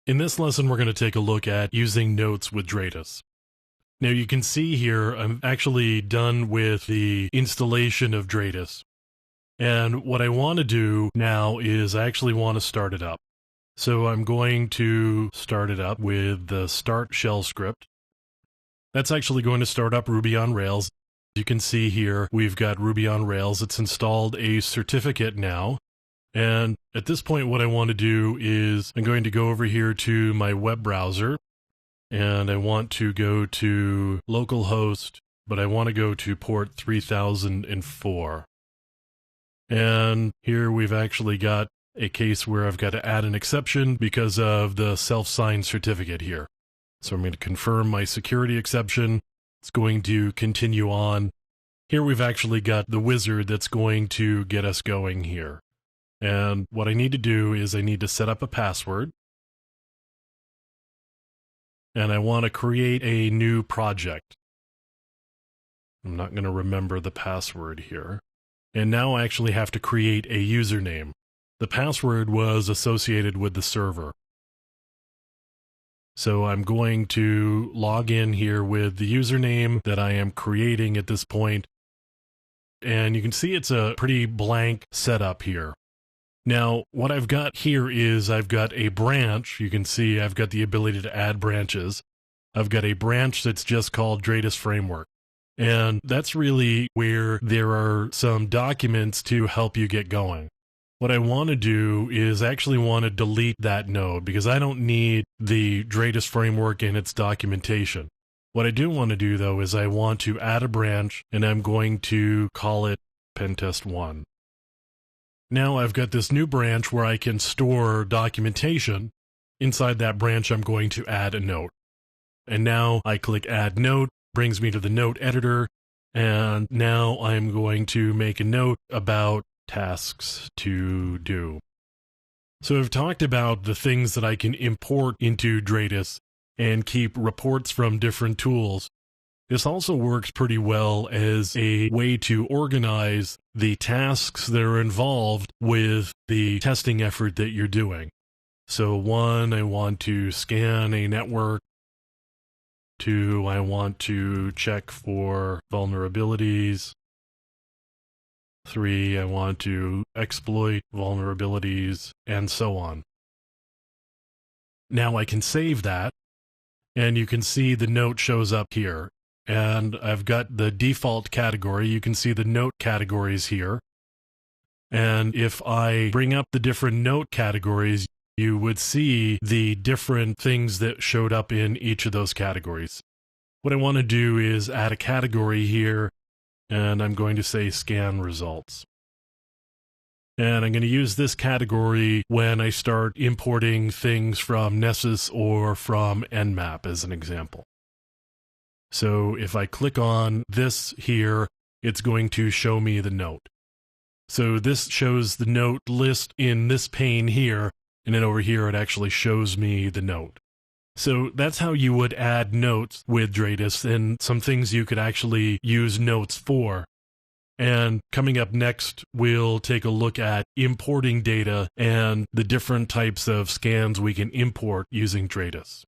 In this lesson, we're going to take a look at using notes with Dradis. Now you can see here, I'm actually done with the installation of Dradis. And what I want to do now is I actually want to start it up. So I'm going to start it up with the start shell script. That's actually going to start up Ruby on Rails. You can see here, we've got Ruby on Rails. It's installed a certificate now. And at this point, what I want to do is I'm going to go over here to my web browser, and I want to go to localhost, but I want to go to port 3004. And here we've actually got a case where I've got to add an exception because of the self-signed certificate here. So I'm going to confirm my security exception. It's going to continue on. Here we've actually got the wizard that's going to get us going here. And what I need to do is I need to set up a password. And I want to create a new project. I'm not going to remember the password here. And now I actually have to create a username. The password was associated with the server. So I'm going to log in here with the username that I am creating at this point. And you can see it's a pretty blank setup here. Now, what I've got here is I've got a branch. You can see I've got the ability to add branches. I've got a branch that's just called Dradis Framework. And that's really where there are some documents to help you get going. What I want to do is actually want to delete that node because I don't need the Dradis Framework and its documentation. What I do want to do, though, is I want to add a branch, and I'm going to call it Pentest1. Now I've got this new branch where I can store documentation. Inside that branch, I'm going to add a note. And now I click Add Note, brings me to the note editor, and now I'm going to make a note about tasks to do. So I've talked about the things that I can import into Dradis and keep reports from different tools. This also works pretty well as a way to organize the tasks that are involved with the testing effort that you're doing. So 1, I want to scan a network. 2, I want to check for vulnerabilities. 3, I want to exploit vulnerabilities, and so on. Now I can save that, and you can see the note shows up here. And I've got the default category. You can see the note categories here. And if I bring up the different note categories, you would see the different things that showed up in each of those categories. What I want to do is add a category here, and I'm going to say scan results. And I'm going to use this category when I start importing things from Nessus or from Nmap as an example. So if I click on this here, it's going to show me the note. So this shows the note list in this pane here, and then over here it actually shows me the note. So that's how you would add notes with Dradis and some things you could actually use notes for. And coming up next, we'll take a look at importing data and the different types of scans we can import using Dradis.